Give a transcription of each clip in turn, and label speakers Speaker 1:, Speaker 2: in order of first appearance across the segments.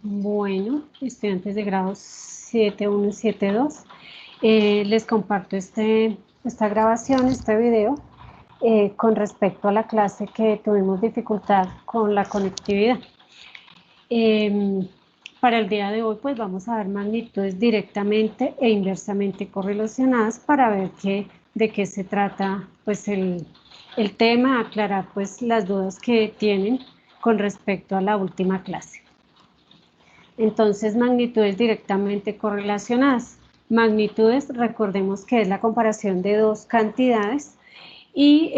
Speaker 1: Bueno, estudiantes de grado 7.1 y 7.2, les comparto esta grabación, este video, con respecto a la clase que tuvimos dificultad con la conectividad. Para el día de hoy, pues vamos a ver magnitudes directamente e inversamente correlacionadas para ver de qué se trata pues el tema, aclarar pues las dudas que tienen con respecto a la última clase. Entonces, magnitudes directamente correlacionadas. Magnitudes, recordemos que es la comparación de dos cantidades y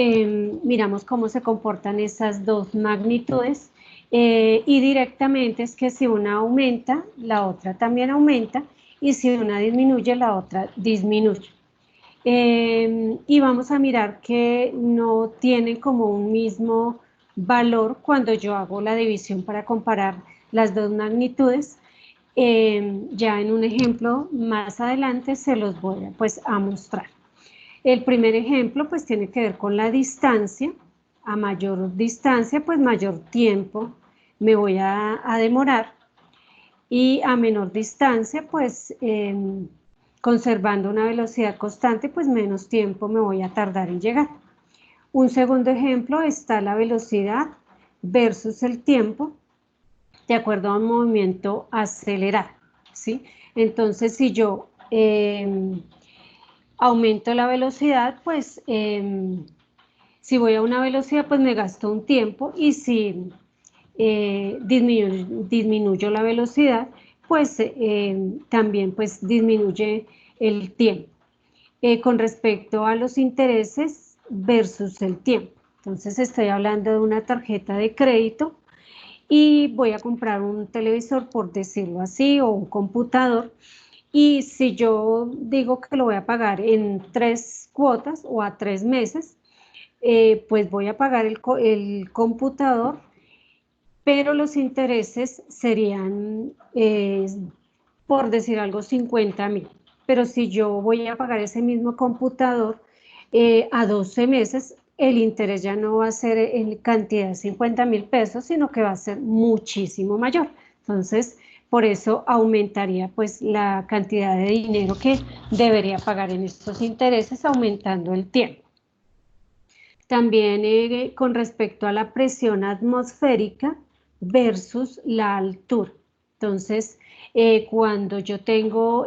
Speaker 1: miramos cómo se comportan esas dos magnitudes y directamente es que si una aumenta, la otra también aumenta y si una disminuye, la otra disminuye. Y vamos a mirar que no tienen como un mismo valor cuando yo hago la división para comparar las dos magnitudes. Ya en un ejemplo más adelante se los voy a mostrar. El primer ejemplo pues tiene que ver con la distancia. A mayor distancia pues mayor tiempo me voy a demorar y a menor distancia pues conservando una velocidad constante pues menos tiempo me voy a tardar en llegar. Un segundo ejemplo está la velocidad versus el tiempo de acuerdo a un movimiento acelerado, ¿sí? Entonces, si yo aumento la velocidad, pues si voy a una velocidad, pues me gasto un tiempo y si disminuyo la velocidad, pues también pues disminuye el tiempo. Con respecto a los intereses versus el tiempo. Entonces, estoy hablando de una tarjeta de crédito y voy a comprar un televisor, por decirlo así, o un computador, y si yo digo que lo voy a pagar en 3 cuotas o a 3 meses, pues voy a pagar el computador, pero los intereses serían, por decir algo, 50.000. Pero si yo voy a pagar ese mismo computador a 12 meses, el interés ya no va a ser en cantidad de 50.000 pesos, sino que va a ser muchísimo mayor. Entonces, por eso aumentaría pues la cantidad de dinero que debería pagar en estos intereses, aumentando el tiempo. También con respecto a la presión atmosférica versus la altura. Entonces, cuando yo tengo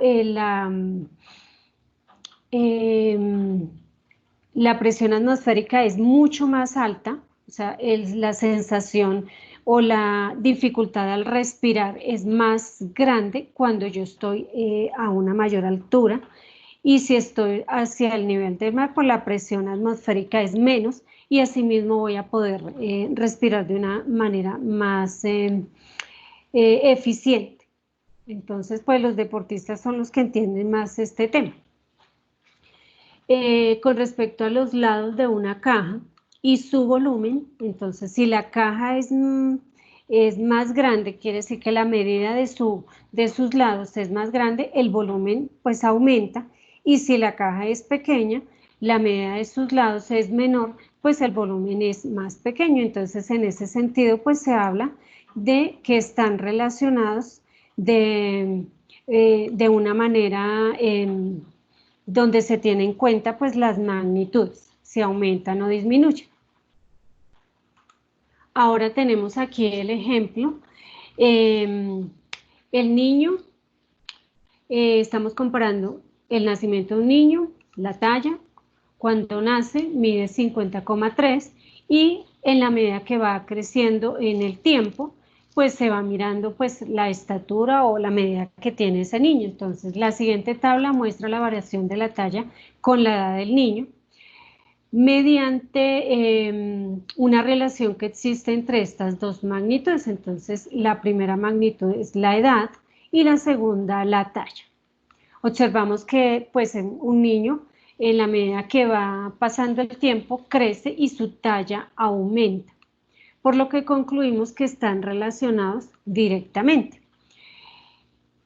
Speaker 1: la presión atmosférica es mucho más alta, o sea, la sensación o la dificultad al respirar es más grande cuando yo estoy a una mayor altura, y si estoy hacia el nivel del mar, pues la presión atmosférica es menos y asimismo voy a poder respirar de una manera más eficiente. Entonces, pues los deportistas son los que entienden más este tema. Con respecto a los lados de una caja y su volumen, entonces si la caja es más grande, quiere decir que la medida de sus lados es más grande, el volumen pues aumenta, y si la caja es pequeña, la medida de sus lados es menor, pues el volumen es más pequeño. Entonces en ese sentido pues se habla de que están relacionados de una manera donde se tiene en cuenta pues las magnitudes, si aumentan o disminuyen. Ahora tenemos aquí el ejemplo. El niño, estamos comparando el nacimiento de un niño, la talla, cuando nace mide 50,3 y en la medida que va creciendo en el tiempo, pues se va mirando pues la estatura o la medida que tiene ese niño. Entonces la siguiente tabla muestra la variación de la talla con la edad del niño mediante una relación que existe entre estas dos magnitudes. Entonces la primera magnitud es la edad y la segunda la talla. Observamos que pues un niño, en la medida que va pasando el tiempo, crece y su talla aumenta, por lo que concluimos que están relacionados directamente.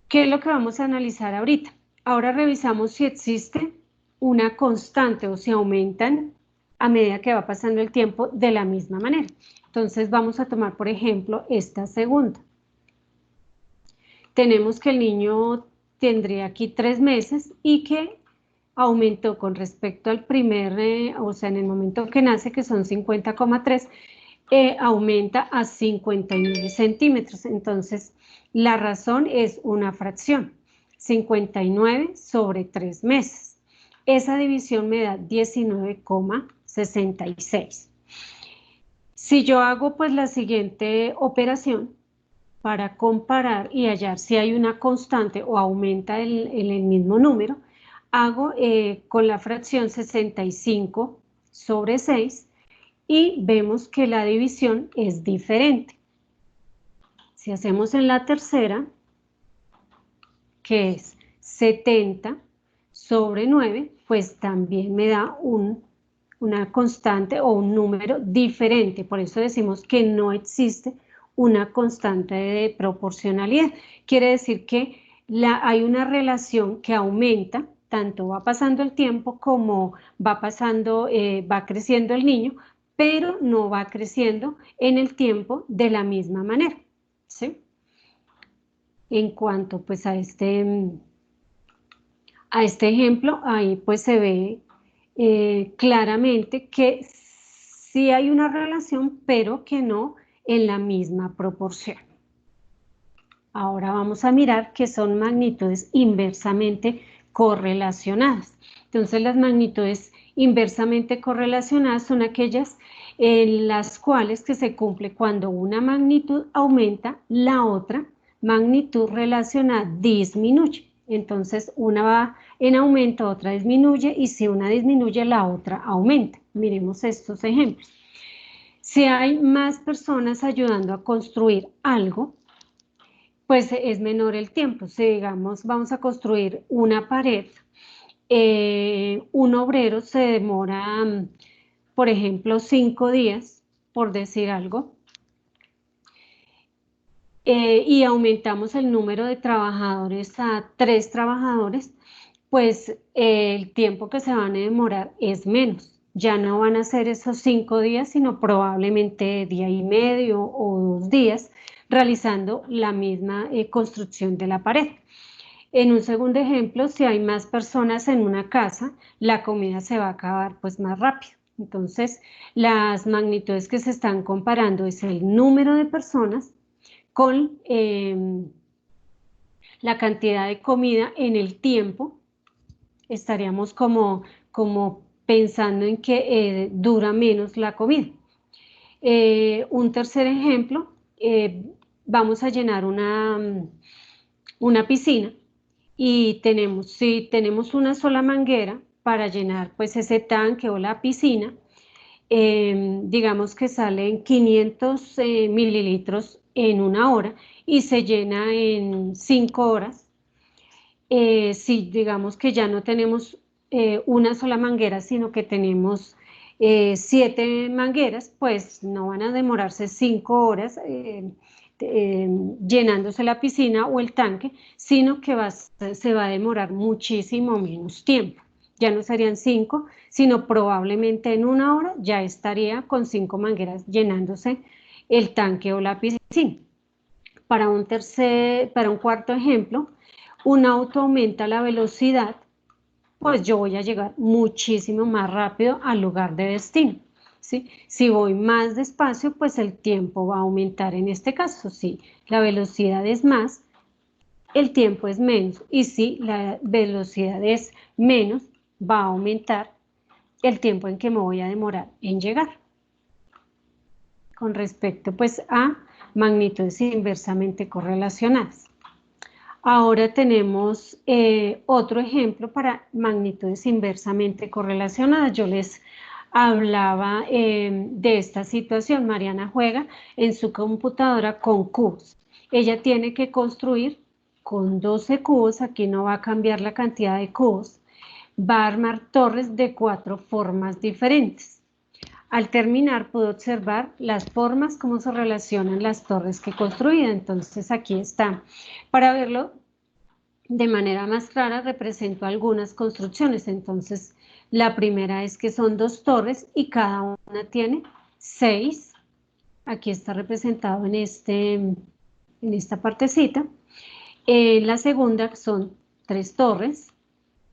Speaker 1: ¿Qué es lo que vamos a analizar ahorita? Ahora revisamos si existe una constante o si aumentan a medida que va pasando el tiempo de la misma manera. Entonces vamos a tomar, por ejemplo, esta segunda. tenemos que el niño tendría aquí 3 meses y que aumentó con respecto al primer, o sea, en el momento que nace, que son 50,3, aumenta a 59 centímetros. Entonces, la razón es una fracción, 59 sobre 3 meses. Esa división me da 19,66. Si yo hago pues la siguiente operación para comparar y hallar si hay una constante o aumenta el mismo número, hago con la fracción 65 sobre 6 y vemos que la división es diferente. Si hacemos en la tercera, que es 70 sobre 9, pues también me da una constante o un número diferente. Por eso decimos que no existe una constante de proporcionalidad. Quiere decir que hay una relación que aumenta, tanto va pasando el tiempo como va creciendo el niño, pero no va creciendo en el tiempo de la misma manera, ¿sí? En cuanto pues a este ejemplo, ahí pues se ve claramente que sí hay una relación, pero que no en la misma proporción. Ahora vamos a mirar que son magnitudes inversamente correlacionadas. Entonces las magnitudes inversamente correlacionadas son aquellas en las cuales que se cumple cuando una magnitud aumenta, la otra magnitud relacionada disminuye. Entonces una va en aumento, otra disminuye, y si una disminuye, la otra aumenta. Miremos estos ejemplos. Si hay más personas ayudando a construir algo, pues es menor el tiempo. Si digamos vamos a construir una pared, un obrero se demora, por ejemplo, 5 días, por decir algo, y aumentamos el número de trabajadores a 3 trabajadores, pues el tiempo que se van a demorar es menos. Ya no van a ser esos 5 días, sino probablemente día y medio o 2 días, realizando la misma construcción de la pared. En un segundo ejemplo, si hay más personas en una casa, la comida se va a acabar pues más rápido. Entonces, las magnitudes que se están comparando es el número de personas con la cantidad de comida en el tiempo. Estaríamos como pensando en que dura menos la comida. Un tercer ejemplo, vamos a llenar una piscina y si tenemos una sola manguera para llenar pues ese tanque o la piscina, digamos que salen 500 mililitros en 1 hora y se llena en 5 horas. Si digamos que ya no tenemos una sola manguera, sino que tenemos 7 mangueras, pues no van a demorarse 5 horas llenándose la piscina o el tanque, sino que se va a demorar muchísimo menos tiempo. Ya no serían 5, sino probablemente en 1 hora ya estaría con 5 mangueras llenándose el tanque o la piscina. Para un cuarto ejemplo, un auto aumenta la velocidad, pues yo voy a llegar muchísimo más rápido al lugar de destino, ¿sí? Si voy más despacio, pues el tiempo va a aumentar en este caso. Si la velocidad es más, el tiempo es menos. Y si la velocidad es menos, va a aumentar el tiempo en que me voy a demorar en llegar. Con respecto pues a magnitudes inversamente correlacionadas. Ahora tenemos otro ejemplo para magnitudes inversamente correlacionadas. Yo les hablaba de esta situación. Mariana juega en su computadora con cubos. Ella tiene que construir con 12 cubos, aquí no va a cambiar la cantidad de cubos, va a armar torres de 4 formas diferentes. Al terminar puedo observar las formas, cómo se relacionan las torres que he construido. Entonces aquí está. Para verlo de manera más clara represento algunas construcciones. Entonces la primera es que son 2 torres y cada una tiene 6. Aquí está representado en esta partecita. En la segunda son 3 torres,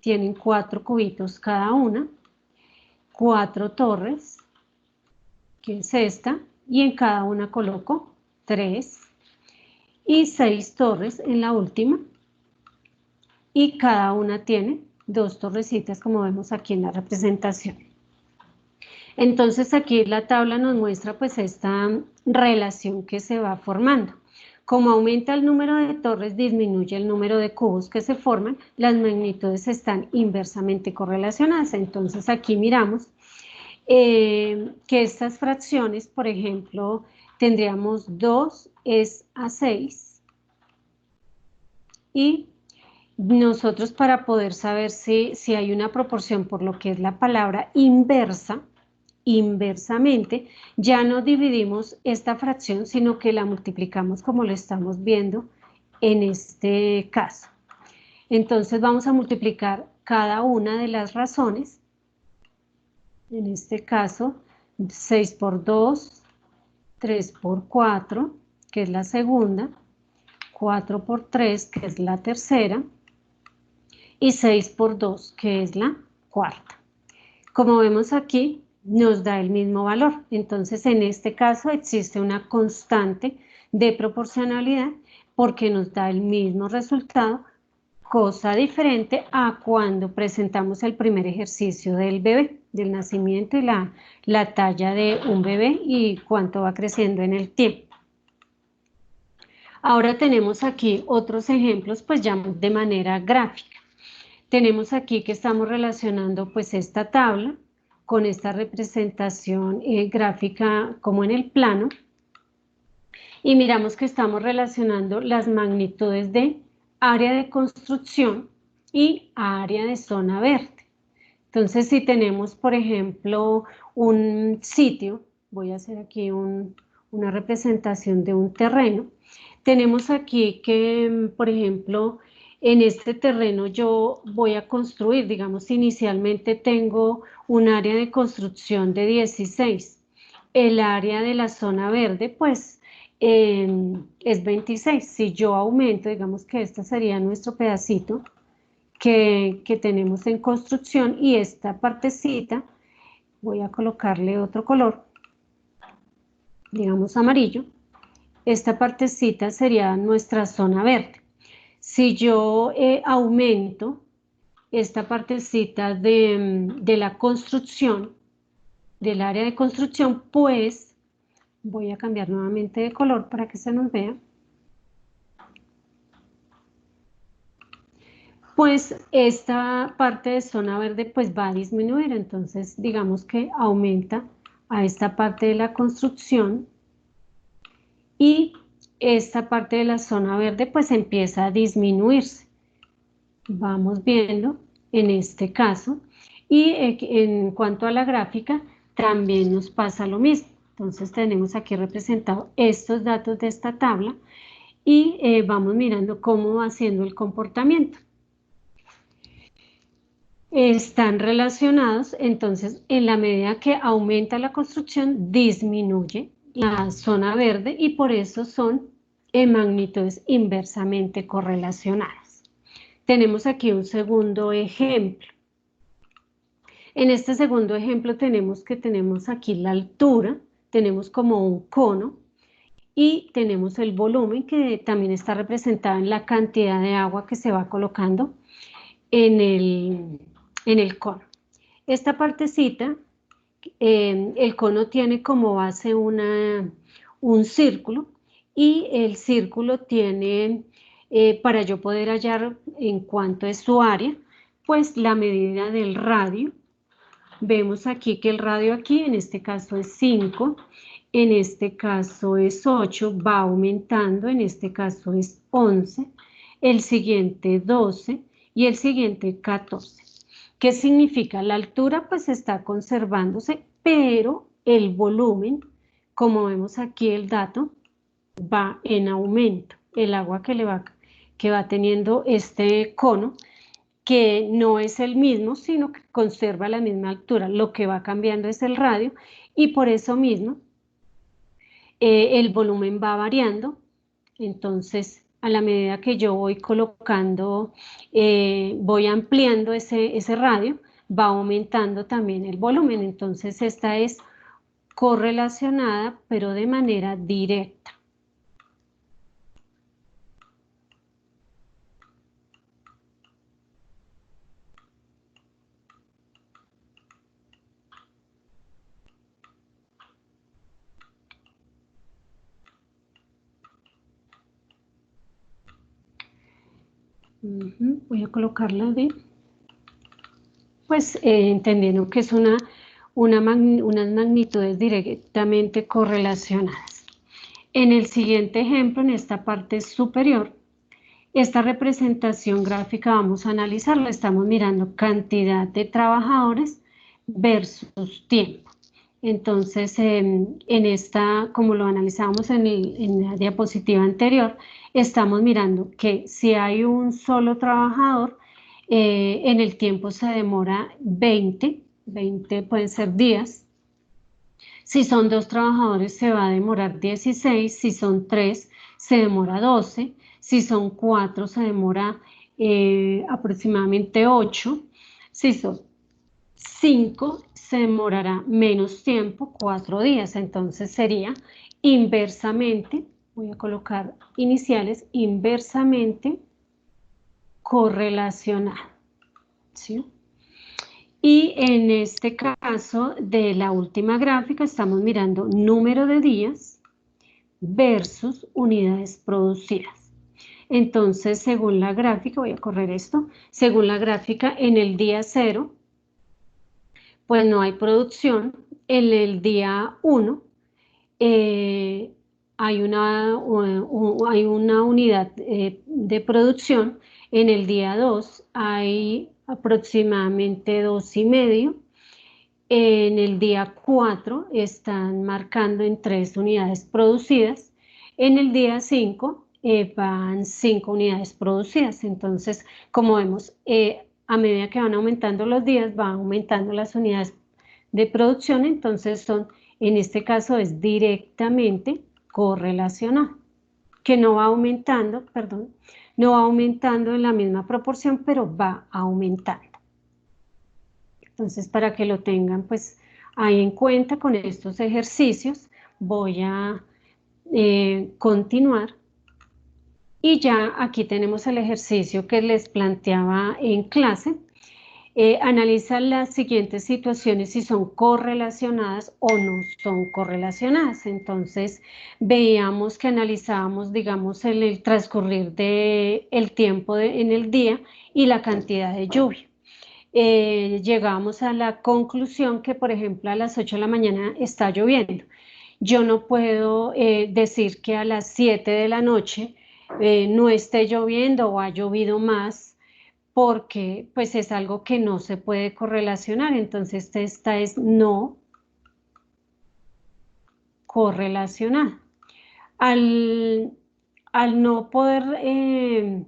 Speaker 1: tienen 4 cubitos cada una, 4 torres, que es esta, y en cada una coloco 3, y 6 torres en la última, y cada una tiene 2 torrecitas, como vemos aquí en la representación. Entonces aquí la tabla nos muestra pues esta relación que se va formando. Como aumenta el número de torres, disminuye el número de cubos que se forman, las magnitudes están inversamente correlacionadas. Entonces aquí miramos que estas fracciones, por ejemplo, tendríamos 2 es a 6, y nosotros para poder saber si hay una proporción por lo que es la palabra inversa, inversamente, ya no dividimos esta fracción, sino que la multiplicamos como lo estamos viendo en este caso. Entonces vamos a multiplicar cada una de las razones. En este caso, 6 por 2, 3 por 4, que es la segunda, 4 por 3, que es la tercera, y 6 por 2, que es la cuarta. Como vemos aquí, nos da el mismo valor. Entonces, en este caso existe una constante de proporcionalidad porque nos da el mismo resultado, cosa diferente a cuando presentamos el primer ejercicio del bebé, del nacimiento y la talla de un bebé y cuánto va creciendo en el tiempo. Ahora tenemos aquí otros ejemplos, pues ya de manera gráfica. Tenemos aquí que estamos relacionando pues esta tabla con esta representación gráfica como en el plano, y miramos que estamos relacionando las magnitudes de área de construcción y área de zona verde. Entonces, si tenemos, por ejemplo, un sitio, voy a hacer aquí una representación de un terreno, tenemos aquí que, por ejemplo, en este terreno yo voy a construir, digamos, inicialmente tengo un área de construcción de 16. El área de la zona verde, pues, es 26. Si yo aumento, digamos que este sería nuestro pedacito que tenemos en construcción, y esta partecita, voy a colocarle otro color, digamos amarillo, esta partecita sería nuestra zona verde. Si yo aumento esta partecita de la construcción, del área de construcción, pues voy a cambiar nuevamente de color para que se nos vea. Pues esta parte de zona verde pues va a disminuir, entonces digamos que aumenta a esta parte de la construcción, y esta parte de la zona verde pues empieza a disminuirse. Vamos viendo en este caso, y en cuanto a la gráfica también nos pasa lo mismo. Entonces tenemos aquí representados estos datos de esta tabla, y vamos mirando cómo va siendo el comportamiento. Están relacionados, entonces en la medida que aumenta la construcción, disminuye la zona verde, y por eso son en magnitudes inversamente correlacionadas. Tenemos aquí un segundo ejemplo. En este segundo ejemplo tenemos aquí la altura, tenemos como un cono, y tenemos el volumen que también está representado en la cantidad de agua que se va colocando en el cono. Esta partecita, el cono tiene como base un círculo, y el círculo tiene, para yo poder hallar en cuánto es su área, pues la medida del radio. Vemos aquí que el radio aquí en este caso es 5, en este caso es 8, va aumentando, en este caso es 11, el siguiente 12 y el siguiente 14. ¿Qué significa? La altura pues está conservándose, pero el volumen, como vemos aquí el dato, va en aumento. El agua que va teniendo este cono, que no es el mismo, sino que conserva la misma altura. Lo que va cambiando es el radio, y por eso mismo el volumen va variando. Entonces a la medida que yo voy colocando, voy ampliando ese radio, va aumentando también el volumen. Entonces esta es correlacionada, pero de manera directa. Voy a colocarla de, pues entendiendo que es unas magnitudes directamente correlacionadas. En el siguiente ejemplo, en esta parte superior, esta representación gráfica vamos a analizarla. Estamos mirando cantidad de trabajadores versus tiempo. Entonces, en esta, como lo analizamos en la diapositiva anterior, estamos mirando que si hay un solo trabajador, en el tiempo se demora 20 pueden ser días. Si son 2 trabajadores se va a demorar 16, si son 3 se demora 12, si son 4 se demora aproximadamente 8, si son 5 se demorará menos tiempo, 4 días, entonces sería inversamente, voy a colocar iniciales, inversamente correlacionado, ¿sí? Y en este caso de la última gráfica estamos mirando número de días versus unidades producidas. Entonces, según la gráfica, voy a correr esto, según la gráfica, en el día 0, pues no hay producción. En el día 1 hay una unidad de producción. En el día 2 hay aproximadamente 2,5. En el día 4 están marcando en 3 unidades producidas. En el día 5 van 5 unidades producidas. Entonces, como vemos, a medida que van aumentando los días, van aumentando las unidades de producción. Entonces, en este caso es directamente correlacionado, que no va aumentando, perdón, no va aumentando en la misma proporción, pero va aumentando. Entonces, para que lo tengan pues ahí en cuenta con estos ejercicios, voy a continuar. Y ya aquí tenemos el ejercicio que les planteaba en clase. Analiza las siguientes situaciones si son correlacionadas o no son correlacionadas. Entonces, veíamos que analizábamos, digamos, el transcurrir del tiempo en el día y la cantidad de lluvia. Llegamos a la conclusión que, por ejemplo, a las 8 de la mañana está lloviendo. Yo no puedo decir que a las 7 de la noche no esté lloviendo o ha llovido más, porque pues es algo que no se puede correlacionar. Entonces esta es no correlacionada. Al no poder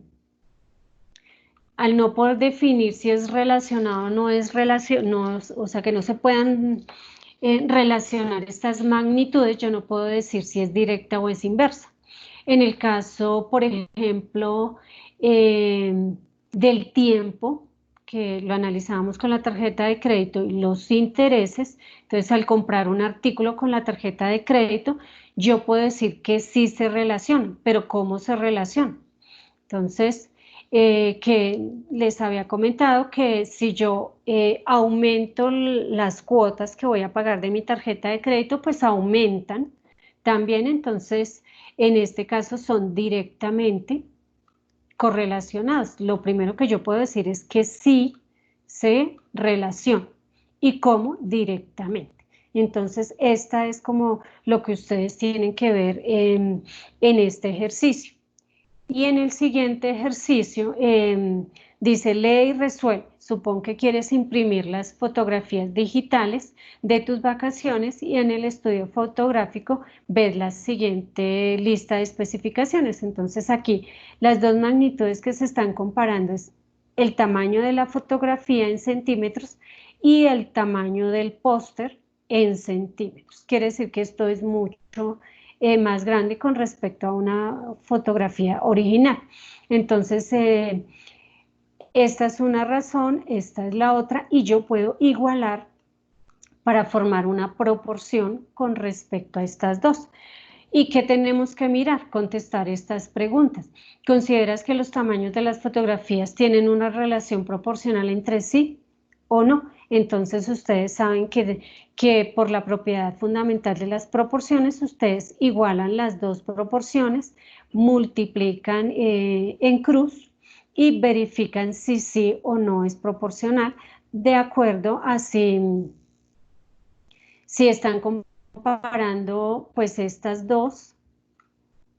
Speaker 1: definir si es relacionado o no es relacionado, o sea que no se puedan relacionar estas magnitudes, yo no puedo decir si es directa o es inversa. En el caso, por ejemplo, del tiempo, que lo analizamos con la tarjeta de crédito y los intereses, entonces al comprar un artículo con la tarjeta de crédito, yo puedo decir que sí se relaciona, pero ¿cómo se relaciona? Entonces, que les había comentado que si yo aumento las cuotas que voy a pagar de mi tarjeta de crédito, pues aumentan también. Entonces, en este caso son directamente correlacionadas. Lo primero que yo puedo decir es que sí se relaciona. ¿Y cómo? Directamente. Entonces, esta es como lo que ustedes tienen que ver en este ejercicio. Y en el siguiente ejercicio dice lee y resuelve. Supón que quieres imprimir las fotografías digitales de tus vacaciones y en el estudio fotográfico ves la siguiente lista de especificaciones. Entonces aquí las dos magnitudes que se están comparando es el tamaño de la fotografía en centímetros y el tamaño del póster en centímetros. Quiere decir que esto es mucho más grande con respecto a una fotografía original. Entonces, esta es una razón, esta es la otra, y yo puedo igualar para formar una proporción con respecto a estas dos. ¿Y qué tenemos que mirar? Contestar estas preguntas. ¿Consideras que los tamaños de las fotografías tienen una relación proporcional entre sí o no? Entonces ustedes saben que por la propiedad fundamental de las proporciones, ustedes igualan las dos proporciones, multiplican en cruz y verifican si sí o no es proporcional, de acuerdo a si están comparando pues estas dos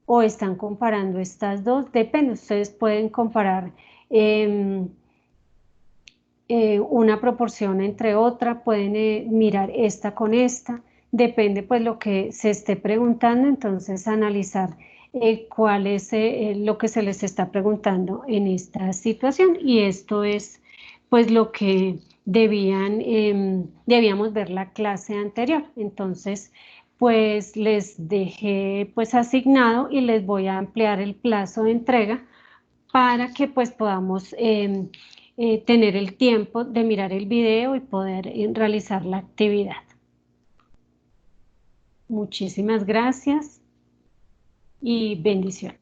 Speaker 1: o están comparando estas dos, depende, ustedes pueden comparar una proporción entre otra, pueden mirar esta con esta, depende pues lo que se esté preguntando, entonces analizar cuál es lo que se les está preguntando en esta situación, y esto es pues lo que debíamos ver la clase anterior. Entonces pues les dejé pues asignado y les voy a ampliar el plazo de entrega para que pues podamos tener el tiempo de mirar el video y poder realizar la actividad. Muchísimas gracias y bendiciones.